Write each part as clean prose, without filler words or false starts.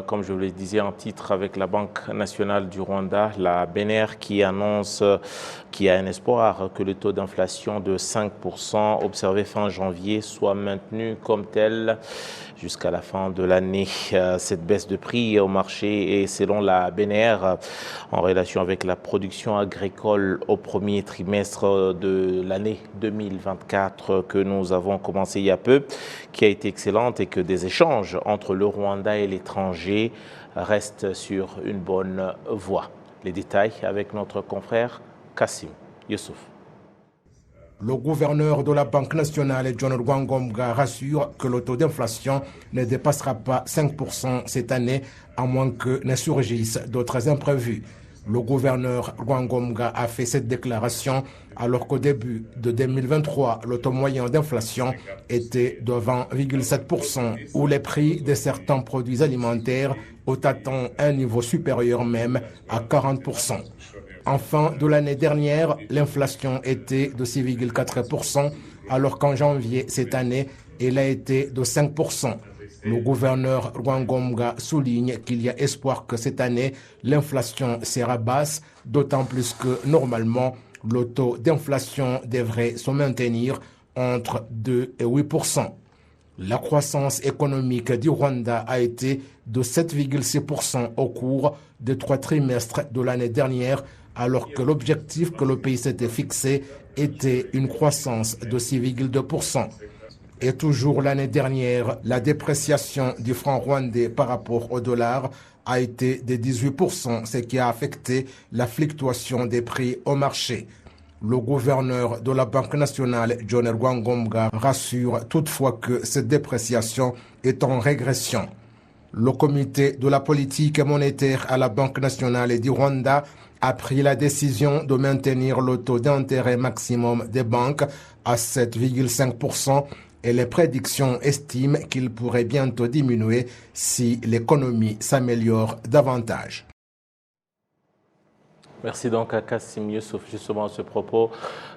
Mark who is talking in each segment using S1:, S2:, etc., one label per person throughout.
S1: Comme je vous le disais en titre, avec la Banque nationale du Rwanda, la BNR qui annonce qu'il y a un espoir que le taux d'inflation de 5% observé fin janvier soit maintenu comme tel jusqu'à la fin de l'année. Cette baisse de prix au marché est, selon la BNR, en relation avec la production agricole au premier trimestre de l'année 2024 que nous avons commencé il y a peu, qui a été excellente et que des échanges entre le Rwanda et l'étranger restent sur une bonne voie. Les détails avec notre confrère Kassim Youssouf.
S2: Le gouverneur de la Banque nationale, John Rwangomga, rassure que le taux d'inflation ne dépassera pas 5% cette année, à moins que ne surgissent d'autres imprévus. Le gouverneur Rwangomga a fait cette déclaration alors qu'au début de 2023, le taux moyen d'inflation était de 20,7%, où les prix de certains produits alimentaires ont atteint un niveau supérieur même à 40%. En fin de l'année dernière, l'inflation était de 6,4%, alors qu'en janvier cette année, elle a été de 5%. Le gouverneur Rwangomga souligne qu'il y a espoir que cette année, l'inflation sera basse, d'autant plus que normalement, le taux d'inflation devrait se maintenir entre 2 et 8%. La croissance économique du Rwanda a été de 7,6% au cours des 3 trimestres de l'année dernière, alors que l'objectif que le pays s'était fixé était une croissance de 6,2%. Et toujours l'année dernière, la dépréciation du franc rwandais par rapport au dollar a été de 18%, ce qui a affecté la fluctuation des prix au marché. Le gouverneur de la Banque nationale, John Rwangomga, rassure toutefois que cette dépréciation est en régression. Le comité de la politique monétaire à la Banque nationale du Rwanda a pris la décision de maintenir le taux d'intérêt maximum des banques à 7,5% et les prédictions estiment qu'il pourrait bientôt diminuer si l'économie s'améliore davantage.
S1: Merci donc à Kassim Youssouf. Justement à ce propos,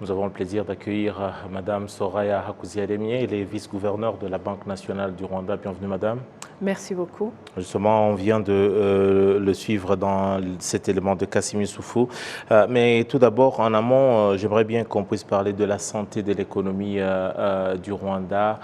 S1: nous avons le plaisir d'accueillir Madame Soraya Hakuzziaremye, elle est vice-gouverneure de la Banque nationale du Rwanda. Bienvenue Madame.
S3: Merci beaucoup.
S1: Justement, on vient de le suivre dans cet élément de Kassim Youssoufou. Mais tout d'abord, en amont, j'aimerais bien qu'on puisse parler de la santé de l'économie du Rwanda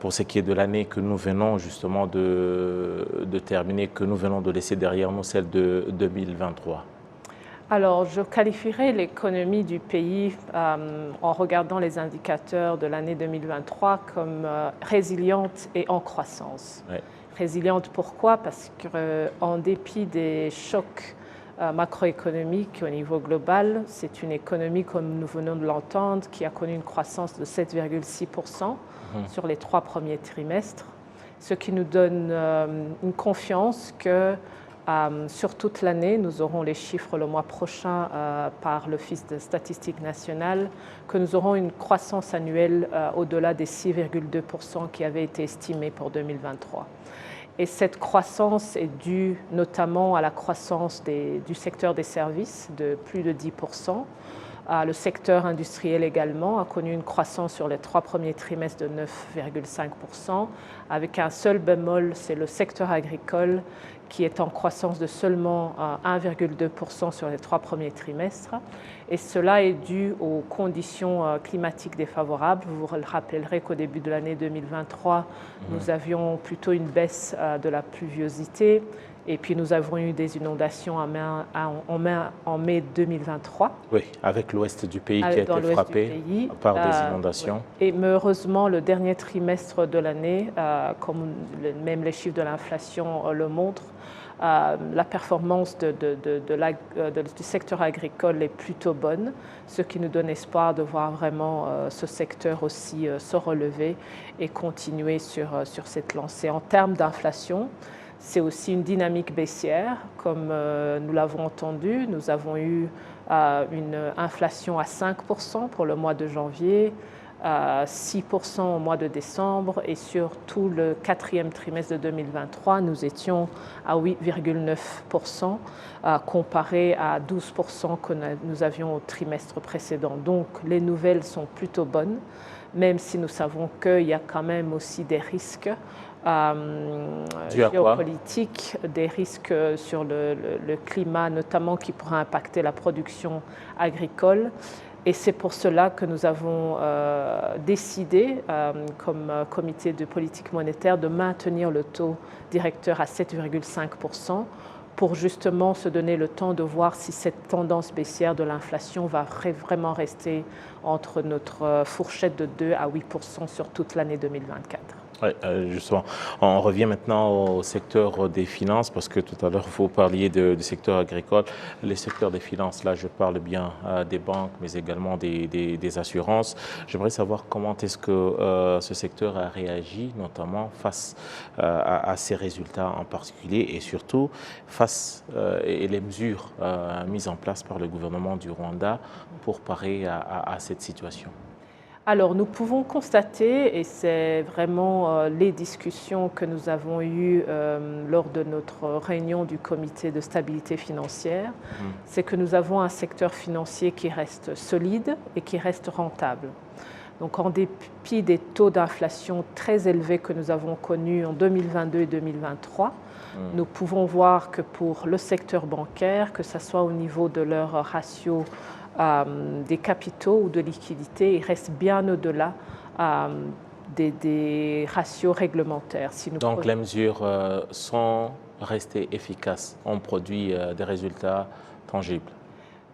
S1: pour ce qui est de l'année que nous venons justement de terminer, que nous venons de laisser derrière nous, celle de 2023.
S3: Alors, je qualifierais l'économie du pays en regardant les indicateurs de l'année 2023 comme résiliente et en croissance. Oui. Résiliente, pourquoi? Parce qu'en dépit des chocs macroéconomiques au niveau global, c'est une économie, comme nous venons de l'entendre, qui a connu une croissance de 7,6% sur les 3 premiers trimestres, ce qui nous donne une confiance que sur toute l'année, nous aurons les chiffres le mois prochain par l'Office de statistique nationale, que nous aurons une croissance annuelle au-delà des 6,2% qui avait été estimée pour 2023. Et cette croissance est due notamment à la croissance du secteur des services de plus de 10%. Le secteur industriel également a connu une croissance sur les 3 premiers trimestres de 9,5%, avec un seul bémol, c'est le secteur agricole qui est en croissance de seulement 1,2% sur les 3 premiers trimestres. Et cela est dû aux conditions climatiques défavorables. Vous vous rappellerez qu'au début de l'année 2023, nous avions plutôt une baisse de la pluviosité. Et puis nous avons eu des inondations en mai 2023.
S1: Oui, avec l'ouest du pays qui a été frappé par des inondations.
S3: Et heureusement, le dernier trimestre de l'année, comme même les chiffres de l'inflation le montrent, la performance du secteur agricole est plutôt bonne, ce qui nous donne espoir de voir vraiment ce secteur aussi se relever et continuer sur cette lancée. En termes d'inflation, c'est aussi une dynamique baissière, comme nous l'avons entendu. Nous avons eu une inflation à 5% pour le mois de janvier, 6% au mois de décembre et sur tout le 4e trimestre de 2023, nous étions à 8,9% comparé à 12% que nous avions au trimestre précédent. Donc les nouvelles sont plutôt bonnes, même si nous savons qu'il y a quand même aussi des risques géopolitiques, des risques sur le climat, notamment qui pourraient impacter la production agricole. Et c'est pour cela que nous avons décidé, comme comité de politique monétaire, de maintenir le taux directeur à 7,5% pour justement se donner le temps de voir si cette tendance baissière de l'inflation va vraiment rester entre notre fourchette de 2 à 8% sur toute l'année 2024.
S1: Oui, justement. On revient maintenant au secteur des finances, parce que tout à l'heure, vous parliez du secteur agricole. Les secteurs des finances, là, je parle bien des banques, mais également des assurances. J'aimerais savoir comment est-ce que ce secteur a réagi, notamment face à ces résultats en particulier, et surtout face et les mesures mises en place par le gouvernement du Rwanda pour parer à cette situation.
S3: Alors, nous pouvons constater, et c'est vraiment les discussions que nous avons eues lors de notre réunion du comité de stabilité financière, c'est que nous avons un secteur financier qui reste solide et qui reste rentable. Donc, en dépit des taux d'inflation très élevés que nous avons connus en 2022 et 2023, nous pouvons voir que pour le secteur bancaire, que ce soit au niveau de leur ratio des capitaux ou de liquidités, ils restent bien au-delà des ratios réglementaires.
S1: Donc les mesures sont restées efficaces, ont produit des résultats tangibles.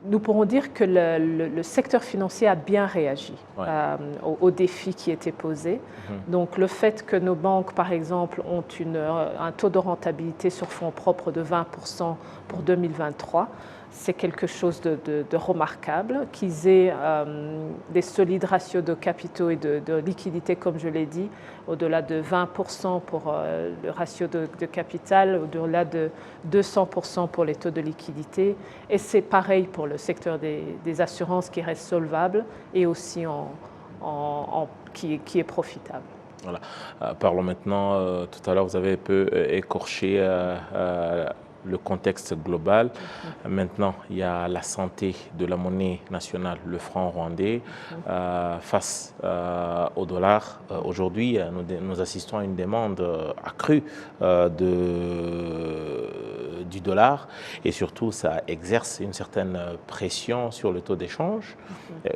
S3: Nous pourrons dire que le secteur financier a bien réagi aux défis qui étaient posés. Donc le fait que nos banques, par exemple, ont un taux de rentabilité sur fonds propres de 20% pour 2023, c'est quelque chose de remarquable, qu'ils aient des solides ratios de capitaux et de liquidités, comme je l'ai dit, au-delà de 20% pour le ratio de capital, au-delà de 200% pour les taux de liquidité. Et c'est pareil pour le secteur des assurances qui reste solvable et aussi qui est profitable.
S1: Voilà. Parlons maintenant, tout à l'heure vous avez un peu écorché le contexte global. Maintenant, il y a la santé de la monnaie nationale, le franc rwandais, face au dollar. Aujourd'hui, nous assistons à une demande accrue du dollar, et surtout, ça exerce une certaine pression sur le taux d'échange.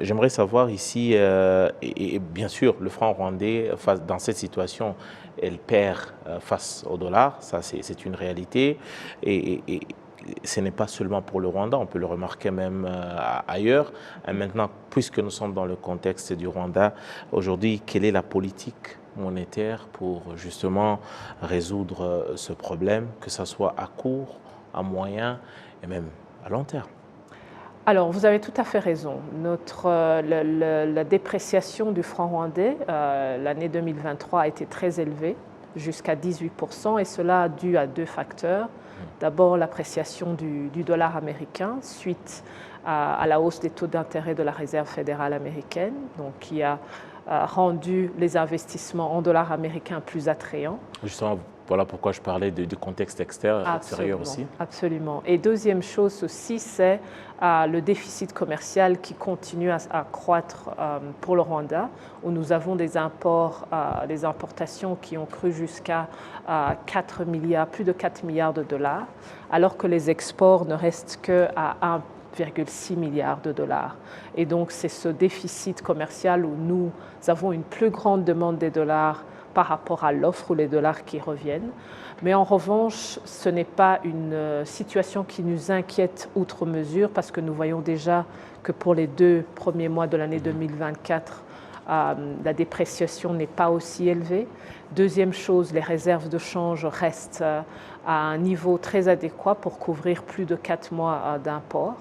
S1: J'aimerais savoir ici, et bien sûr, le franc rwandais, dans cette situation, elle perd face au dollar, ça c'est une réalité, et ce n'est pas seulement pour le Rwanda, on peut le remarquer même ailleurs. Et maintenant, puisque nous sommes dans le contexte du Rwanda, aujourd'hui, quelle est la politique monétaire pour justement résoudre ce problème, que ce soit à court, à moyen et même à long terme?
S3: Alors, vous avez tout à fait raison. La dépréciation du franc rwandais, l'année 2023 a été très élevée, jusqu'à 18%, et cela a dû à deux facteurs. D'abord, l'appréciation du dollar américain suite à la hausse des taux d'intérêt de la Réserve fédérale américaine, donc qui a rendu les investissements en dollars américains plus attrayants.
S1: Justement, voilà pourquoi je parlais du contexte extérieur aussi.
S3: Absolument. Et deuxième chose aussi, c'est le déficit commercial qui continue à croître pour le Rwanda, où nous avons des importations qui ont cru jusqu'à 4 milliards, plus de 4 milliards de dollars, alors que les exports ne restent qu'à 1,6 milliard de dollars. Et donc, c'est ce déficit commercial où nous avons une plus grande demande des dollars par rapport à l'offre ou les dollars qui reviennent. Mais en revanche, ce n'est pas une situation qui nous inquiète outre mesure, parce que nous voyons déjà que pour les 2 premiers mois de l'année 2024, la dépréciation n'est pas aussi élevée. Deuxième chose, les réserves de change restent à un niveau très adéquat pour couvrir plus de 4 mois d'import.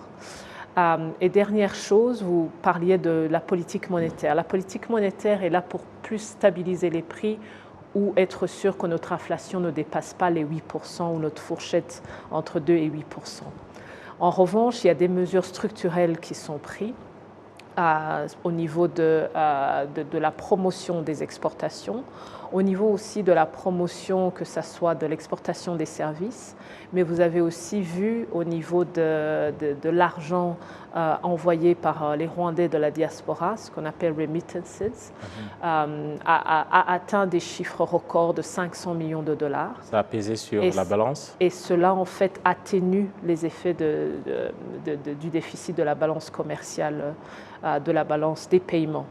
S3: Et dernière chose, vous parliez de la politique monétaire. La politique monétaire est là pour plus stabiliser les prix ou être sûr que notre inflation ne dépasse pas les 8% ou notre fourchette entre 2 et 8%. En revanche, il y a des mesures structurelles qui sont prises au niveau de la promotion des exportations. au niveau aussi de la promotion, que ce soit de l'exportation des services, mais vous avez aussi vu au niveau de l'argent envoyé par les Rwandais de la diaspora, ce qu'on appelle remittances, a atteint des chiffres records de 500 millions de dollars.
S1: Ça a pesé sur la balance? Et
S3: cela, en fait, atténue les effets du déficit de la balance commerciale, de la balance des paiements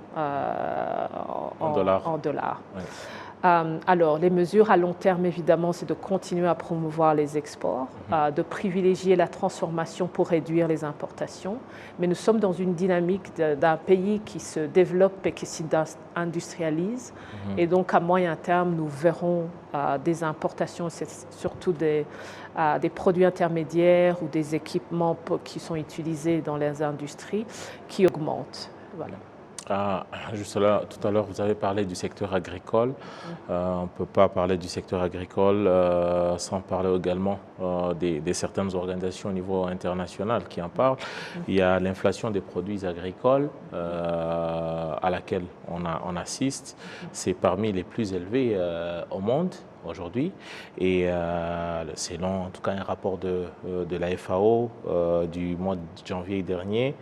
S3: en dollars.
S1: Ouais.
S3: Alors, les mesures à long terme, évidemment, c'est de continuer à promouvoir les exports, de privilégier la transformation pour réduire les importations. Mais nous sommes dans une dynamique d'un pays qui se développe et qui s'industrialise. Et donc, à moyen terme, nous verrons des importations, c'est surtout des produits intermédiaires ou des équipements qui sont utilisés dans les industries qui augmentent. Voilà.
S1: Juste là, tout à l'heure, vous avez parlé du secteur agricole. On ne peut pas parler du secteur agricole sans parler également des certaines organisations au niveau international qui en parlent. Il y a l'inflation des produits agricoles à laquelle on assiste. C'est parmi les plus élevés au monde aujourd'hui. Et selon en tout cas un rapport de la FAO du mois de janvier dernier,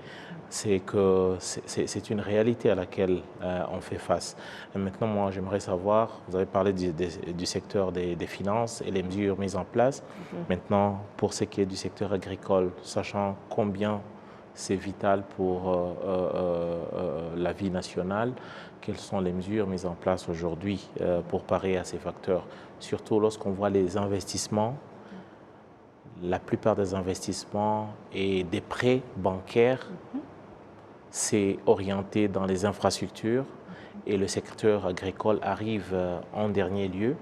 S1: c'est que c'est une réalité à laquelle on fait face. Et maintenant, moi, j'aimerais savoir, vous avez parlé du secteur des finances et les mesures mises en place. Maintenant, pour ce qui est du secteur agricole, sachant combien c'est vital pour la vie nationale, quelles sont les mesures mises en place aujourd'hui pour parer à ces facteurs? Surtout lorsqu'on voit les investissements, la plupart des investissements et des prêts bancaires, c'est orienté dans les infrastructures et le secteur agricole arrive en dernier lieu.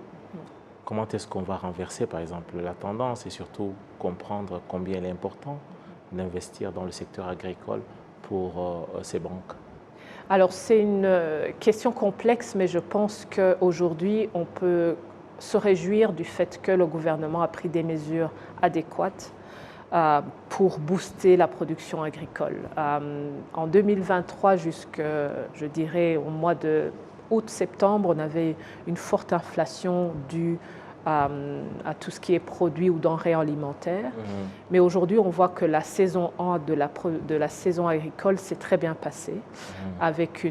S1: Comment est-ce qu'on va renverser, par exemple, la tendance et surtout comprendre combien il est important d'investir dans le secteur agricole pour ces banques?
S3: Alors, c'est une question complexe, mais je pense qu'aujourd'hui, on peut se réjouir du fait que le gouvernement a pris des mesures adéquates pour booster la production agricole. En 2023, je dirais, au mois de août-septembre, on avait une forte inflation due à tout ce qui est produit ou denrées alimentaires. Mais aujourd'hui, on voit que la saison 1 de la saison agricole s'est très bien passée, avec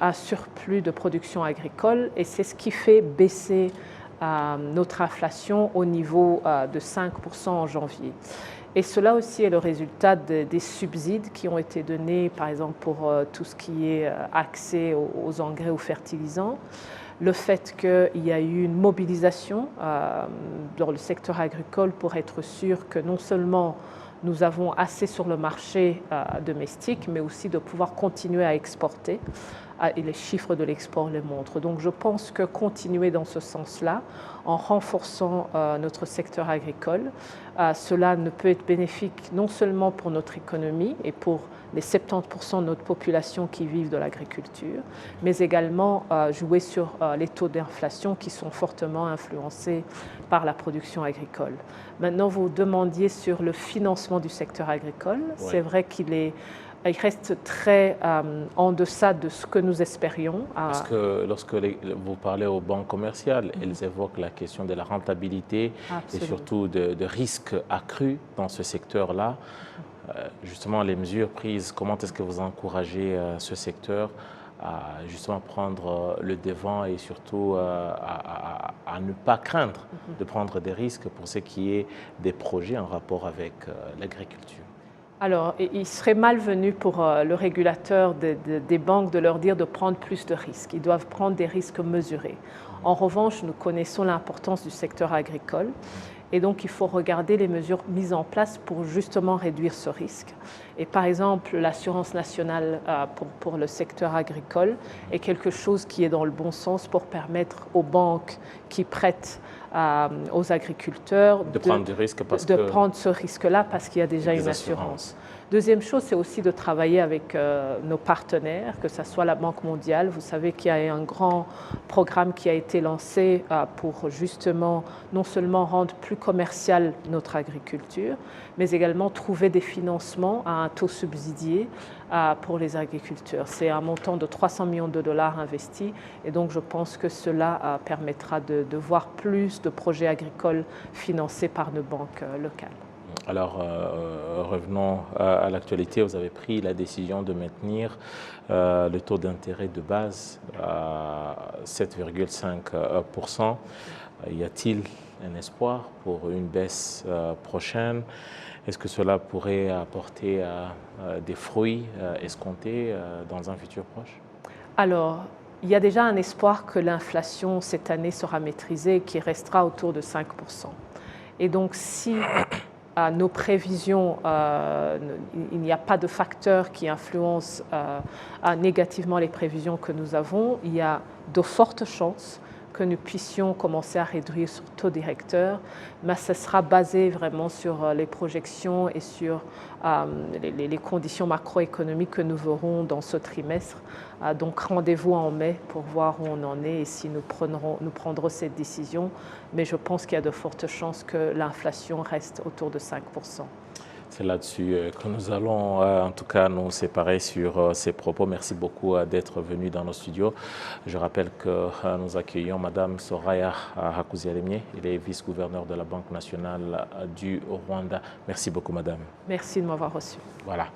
S3: un surplus de production agricole, et c'est ce qui fait baisser notre inflation au niveau de 5% en janvier. Et cela aussi est le résultat des subsides qui ont été donnés, par exemple, pour tout ce qui est accès aux engrais, aux fertilisants. Le fait qu'il y a eu une mobilisation dans le secteur agricole pour être sûr que non seulement nous avons assez sur le marché domestique, mais aussi de pouvoir continuer à exporter. Et les chiffres de l'export le montrent. Donc je pense que continuer dans ce sens-là, en renforçant notre secteur agricole, cela ne peut être bénéfique non seulement pour notre économie et pour les 70% de notre population qui vivent de l'agriculture, mais également jouer sur les taux d'inflation qui sont fortement influencés par la production agricole. Maintenant, vous demandiez sur le financement du secteur agricole. Ouais. C'est vrai qu'il reste très en deçà de ce que nous espérions.
S1: Parce que lorsque vous parlez aux banques commerciales, elles évoquent la question de la rentabilité. Absolument. Et surtout de risques accrus dans ce secteur-là. Justement, les mesures prises, comment est-ce que vous encouragez ce secteur à justement prendre le devant et surtout à ne pas craindre de prendre des risques pour ce qui est des projets en rapport avec l'agriculture?
S3: Alors, il serait malvenu pour le régulateur des banques de leur dire de prendre plus de risques. Ils doivent prendre des risques mesurés. En revanche, nous connaissons l'importance du secteur agricole et donc il faut regarder les mesures mises en place pour justement réduire ce risque. Et par exemple, l'assurance nationale pour le secteur agricole est quelque chose qui est dans le bon sens pour permettre aux banques qui prêtent aux agriculteurs
S1: de prendre des risques
S3: prendre ce risque-là parce qu'il y a déjà une assurance. Deuxième chose, c'est aussi de travailler avec nos partenaires, que ce soit la Banque mondiale. Vous savez qu'il y a un grand programme qui a été lancé pour justement non seulement rendre plus commerciale notre agriculture, mais également trouver des financements à un taux subsidié pour les agriculteurs. C'est un montant de 300 millions de dollars investis et donc je pense que cela permettra de voir plus de projets agricoles financés par nos banques locales.
S1: Alors, revenons à l'actualité. Vous avez pris la décision de maintenir le taux d'intérêt de base à 7,5%. Y a-t-il un espoir pour une baisse prochaine? Est-ce que cela pourrait apporter des fruits escomptés dans un futur proche?
S3: Alors, il y a déjà un espoir que l'inflation cette année sera maîtrisée et qui restera autour de 5%. Et donc, si nos prévisions, il n'y a pas de facteurs qui influencent négativement les prévisions que nous avons, il y a de fortes chances que nous puissions commencer à réduire ce taux directeur, mais ce sera basé vraiment sur les projections et sur les conditions macroéconomiques que nous verrons dans ce trimestre. Donc rendez-vous en mai pour voir où on en est et si nous prendrons cette décision. Mais je pense qu'il y a de fortes chances que l'inflation reste autour de 5%.
S1: C'est là-dessus que nous allons en tout cas nous séparer sur ces propos. Merci beaucoup d'être venu dans nos studios. Je rappelle que nous accueillons Madame Soraya Hakuziremye, elle est vice-gouverneure de la Banque nationale du Rwanda. Merci beaucoup Madame.
S3: Merci de m'avoir reçu.
S1: Voilà.